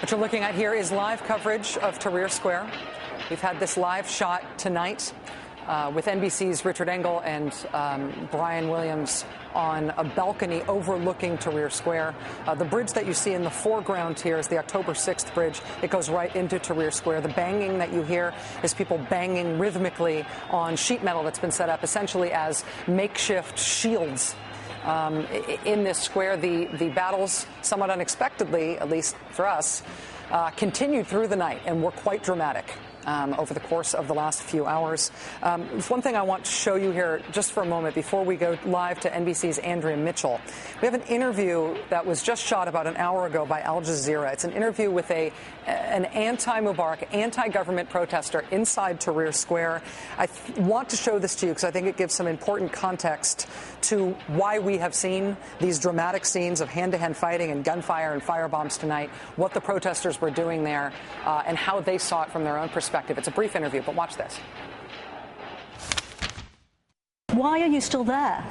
What you're looking at here is live coverage of Tahrir Square. We've had this live shot tonight with NBC's Richard Engel and Brian Williams on a balcony overlooking Tahrir Square. The bridge that you see in the foreground here is the October 6th bridge. It goes right into Tahrir Square. The banging that you hear is people banging rhythmically on sheet metal that's been set up essentially as makeshift shields. In this square, the battles, somewhat unexpectedly, at least for us, continued through the night and were quite dramatic over the course of the last few hours. There's one thing I want to show you here just for a moment before we go live to NBC's Andrea Mitchell. We have an interview that was just shot about an hour ago by Al Jazeera. It's an interview with an anti-Mubarak, anti-government protester inside Tahrir Square. I want to show this to you because I think it gives some important context to why we have seen these dramatic scenes of hand-to-hand fighting and gunfire and firebombs tonight, what the protesters were doing there, and how they saw it from their own perspective. It's a brief interview, but watch this. Why are you still there?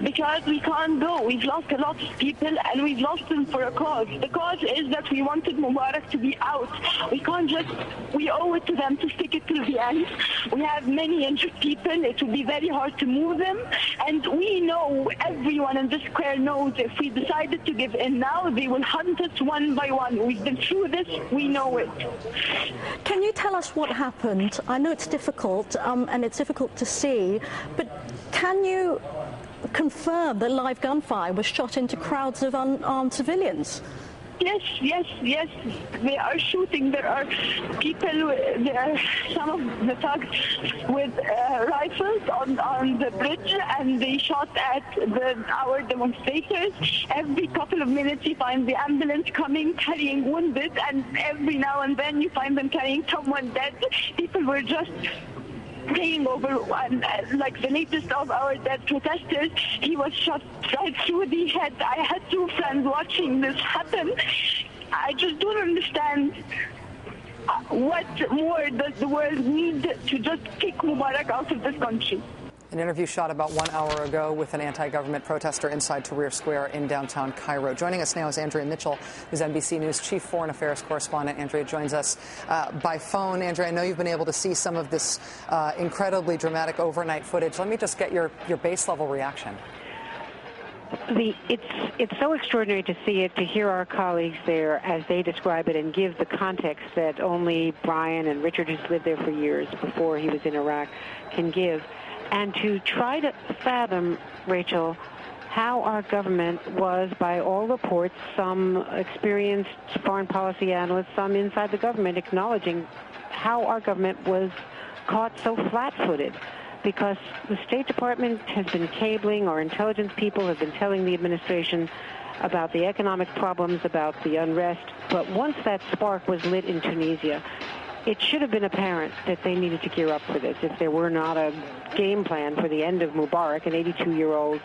Because we can't go. We've lost a lot of people, and we've lost them for a cause. The cause is that we wanted Mubarak to be out. We can't just, we owe it to them to stick it till the end. We have many injured people. It will be very hard to move them. And we know, everyone in this square knows, if we decided to give in now, they will hunt us one by one. We've been through this. We know it. Can you tell us what happened? I know it's difficult, and it's difficult to see, but can you confirm that live gunfire was shot into crowds of unarmed civilians? Yes. They are shooting. There are people, there are some of the thugs with rifles on the bridge, and they shot at our demonstrators. Every couple of minutes you find the ambulance coming, carrying wounded, and every now and then you find them carrying someone dead. People were just praying over like the latest of our dead protesters. He was shot right through the head. I had two friends watching this happen. I just don't understand what more does the world need to just kick Mubarak out of this country. An interview shot about 1 hour ago with an anti-government protester inside Tahrir Square in downtown Cairo. Joining us now is Andrea Mitchell, who's NBC News chief foreign affairs correspondent. Andrea joins us by phone. Andrea, I know you've been able to see some of this incredibly dramatic overnight footage. Let me just get your base level reaction. It's so extraordinary to see it, to hear our colleagues there as they describe it and give the context that only Brian and Richard, who's lived there for years before he was in Iraq, can give. And to try to fathom, Rachel, how our government was, by all reports, some experienced foreign policy analysts, some inside the government, acknowledging how our government was caught so flat-footed. Because the State Department has been cabling, our intelligence people have been telling the administration about the economic problems, about the unrest. But once that spark was lit in Tunisia, it should have been apparent that they needed to gear up for this. If there were not a game plan for the end of Mubarak, an 82-year-old,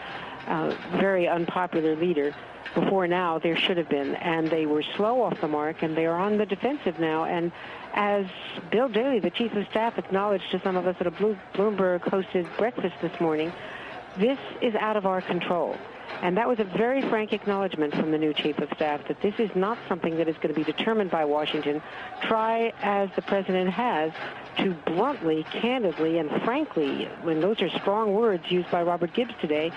very unpopular leader, before now, there should have been. And they were slow off the mark, and they are on the defensive now. And as Bill Daley, the chief of staff, acknowledged to some of us at a Bloomberg-hosted breakfast this morning, this is out of our control. And that was a very frank acknowledgement from the new chief of staff that this is not something that is going to be determined by Washington. Try, as the president has, to bluntly, candidly, and frankly, when those are strong words used by Robert Gibbs today,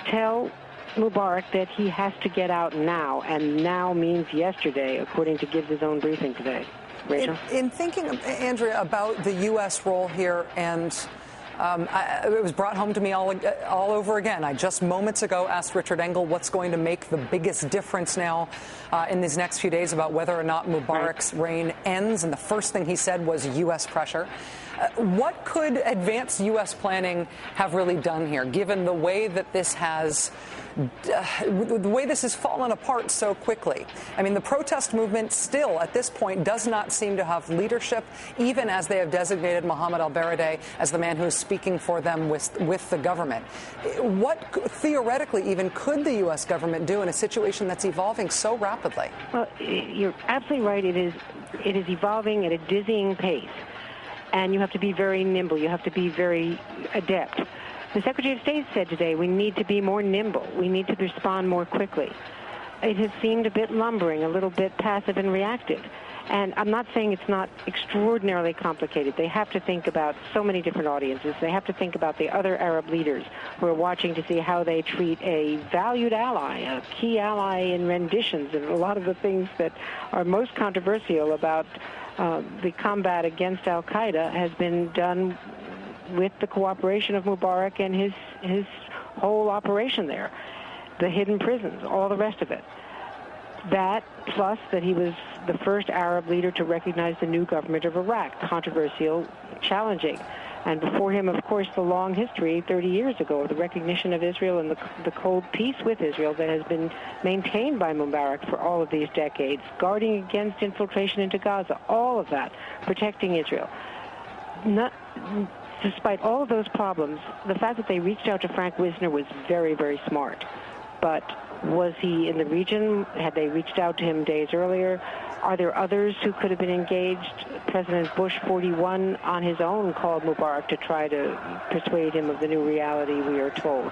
tell Mubarak that he has to get out now, and now means yesterday, according to Gibbs' own briefing today. Rachel? In thinking, Andrea, about the U.S. role here, and it was brought home to me all over again. I just moments ago asked Richard Engel what's going to make the biggest difference now in these next few days about whether or not Mubarak's reign ends, and the first thing he said was U.S. pressure. What could advanced U.S. planning have really done here, given the way that this has fallen apart so quickly? I mean, the protest movement still, at this point, does not seem to have leadership, even as they have designated Mohammed al-Baradei as the man who is speaking for them with the government. What, theoretically, even could the U.S. government do in a situation that's evolving so rapidly? Well, you're absolutely right. It is evolving at a dizzying pace. And you have to be very nimble. You have to be very adept. The Secretary of State said today we need to be more nimble. We need to respond more quickly. it has seemed a bit lumbering, a little bit passive and reactive. And I'm not saying it's not extraordinarily complicated. They have to think about so many different audiences. They have to think about the other Arab leaders who are watching to see how they treat a valued ally, a key ally in renditions, and a lot of the things that are most controversial about the combat against al-Qaeda has been done with the cooperation of Mubarak and his whole operation there, the hidden prisons, all the rest of it. That, plus that he was the first Arab leader to recognize the new government of Iraq, controversial, challenging. And before him, of course, the long history, 30 years ago, of the recognition of Israel and the cold peace with Israel that has been maintained by Mubarak for all of these decades, guarding against infiltration into Gaza, all of that, protecting Israel. Despite all of those problems, the fact that they reached out to Frank Wisner was very, very smart. But was he in the region? Had they reached out to him days earlier? Are there others who could have been engaged? President Bush, 41, on his own called Mubarak to try to persuade him of the new reality, we are told.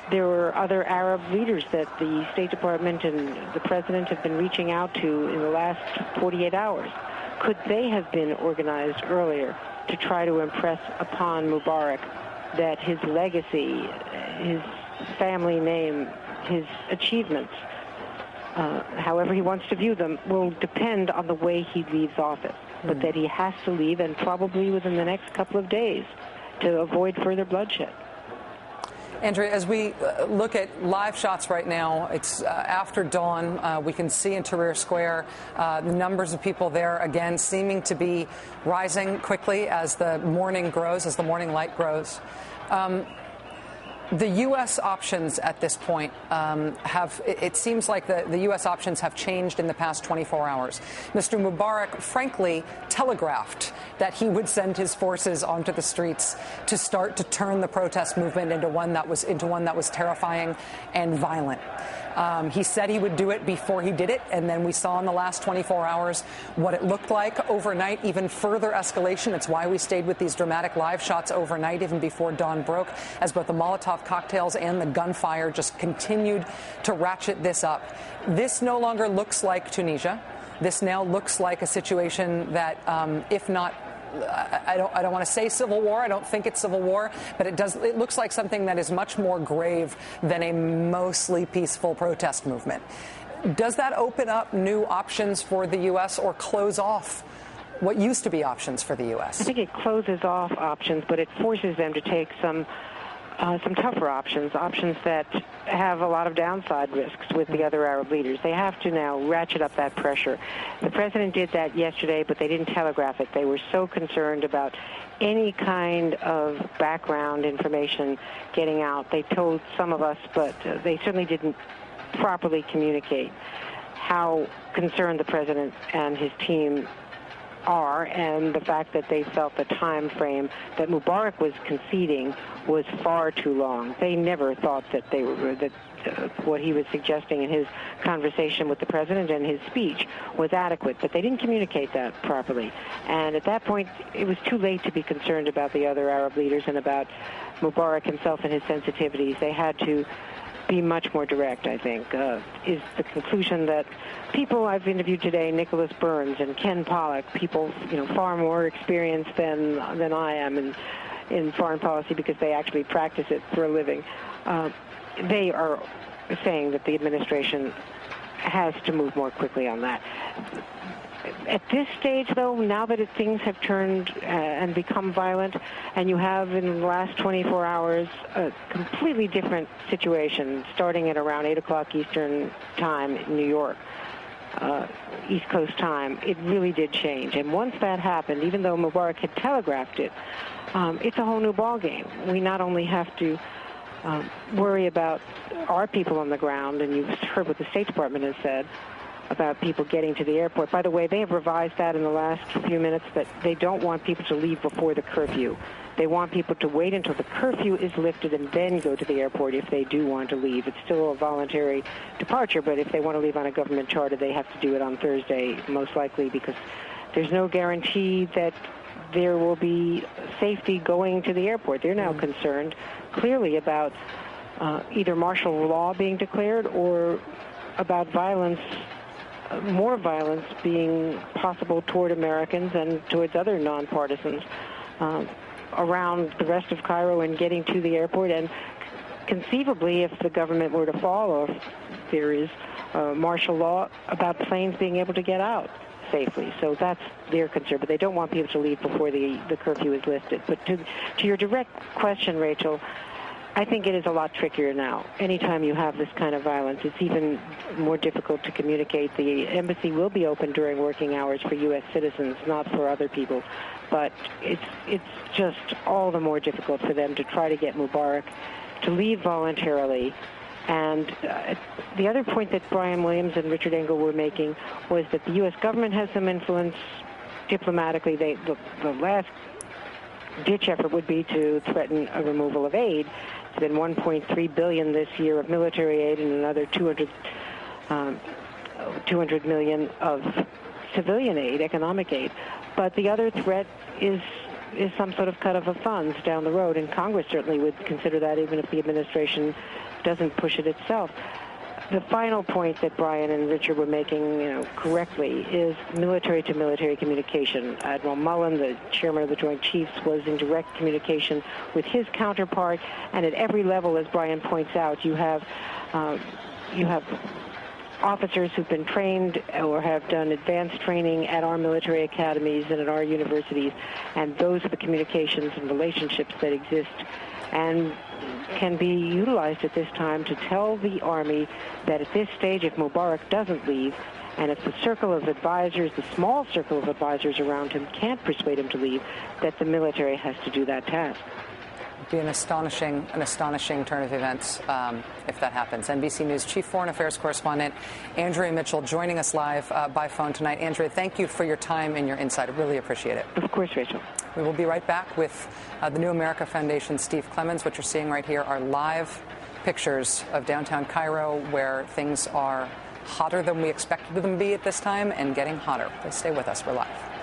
There were other Arab leaders that the State Department and the President have been reaching out to in the last 48 hours. Could they have been organized earlier to try to impress upon Mubarak that his legacy, his family name, his achievements, however he wants to view them, will depend on the way he leaves office, but that he has to leave, and probably within the next couple of days, to avoid further bloodshed. Andrea, as we look at live shots right now, it's after dawn. We can see in Tahrir Square the numbers of people there, again, seeming to be rising quickly as the morning grows, as the morning light grows. The U.S. options at this point it seems like the U.S. options have changed in the past 24 hours. Mr. Mubarak, frankly, telegraphed that he would send his forces onto the streets to start to turn the protest movement into one that was terrifying and violent. He said he would do it before he did it, and then we saw in the last 24 hours what it looked like overnight, even further escalation. It's why we stayed with these dramatic live shots overnight, even before dawn broke, as both the Molotov cocktails and the gunfire just continued to ratchet this up. This no longer looks like Tunisia. This now looks like a situation that, if not, I don't want to say civil war. I don't think it's civil war, but it looks like something that is much more grave than a mostly peaceful protest movement. Does that open up new options for the U.S. or close off what used to be options for the U.S.? I think it closes off options, but it forces them to take some tougher options that have a lot of downside risks with the other Arab leaders. They have to now ratchet up that pressure. The president did that yesterday, but they didn't telegraph it. They were so concerned about any kind of background information getting out. They told some of us, but they certainly didn't properly communicate how concerned the president and his team are, and the fact that they felt the time frame that Mubarak was conceding was far too long. They never thought that what he was suggesting in his conversation with the president and his speech was adequate, but they didn't communicate that properly. And at that point, it was too late to be concerned about the other Arab leaders and about Mubarak himself and his sensitivities. They had to be much more direct, I think, is the conclusion that people I've interviewed today, Nicholas Burns and Ken Pollack, people far more experienced than I am in foreign policy because they actually practice it for a living. They are saying that the administration has to move more quickly on that. At this stage, though, now that things have turned and become violent, and you have in the last 24 hours a completely different situation, starting at around 8 o'clock Eastern time in New York, East Coast time, it really did change. And once that happened, even though Mubarak had telegraphed it, it's a whole new ballgame. We not only have to worry about our people on the ground, and you've heard what the State Department has said about people getting to the airport. By the way, they have revised that in the last few minutes, that they don't want people to leave before the curfew. They want people to wait until the curfew is lifted and then go to the airport if they do want to leave. It's still a voluntary departure, but if they want to leave on a government charter, they have to do it on Thursday, most likely, because there's no guarantee that there will be safety going to the airport. They're now concerned clearly about either martial law being declared or about violence, more violence being possible toward Americans and towards other nonpartisans around the rest of Cairo and getting to the airport. And conceivably, if the government were to fall, or if there is martial law, about planes being able to get out safely. So that's their concern. But they don't want people to leave before the curfew is lifted. But to your direct question, Rachel, I think it is a lot trickier now. Anytime you have this kind of violence, it's even more difficult to communicate. The embassy will be open during working hours for U.S. citizens, not for other people. But it's just all the more difficult for them to try to get Mubarak to leave voluntarily. And the other point that Brian Williams and Richard Engel were making was that the U.S. government has some influence diplomatically. The last ditch effort would be to threaten a removal of aid. It's been $1.3 billion this year of military aid and another $200 million of civilian aid, economic aid. But the other threat is some sort of cut of funds down the road, and Congress certainly would consider that, even if the administration doesn't push it itself. The final point that Brian and Richard were making, correctly, is military-to-military communication. Admiral Mullen, the chairman of the Joint Chiefs, was in direct communication with his counterpart, and at every level, as Brian points out, you have officers who've been trained or have done advanced training at our military academies and at our universities, and those are the communications and relationships that exist and can be utilized at this time to tell the Army that at this stage, if Mubarak doesn't leave, and if the circle of advisors, the small circle of advisors around him, can't persuade him to leave, that the military has to do that task. It'd be an astonishing turn of events if that happens. NBC News Chief Foreign Affairs Correspondent Andrea Mitchell joining us live by phone tonight. Andrea, thank you for your time and your insight. I really appreciate it. Of course, Rachel. We will be right back with the New America Foundation's Steve Clemens. What you're seeing right here are live pictures of downtown Cairo, where things are hotter than we expected them to be at this time and getting hotter. Stay with us. We're live.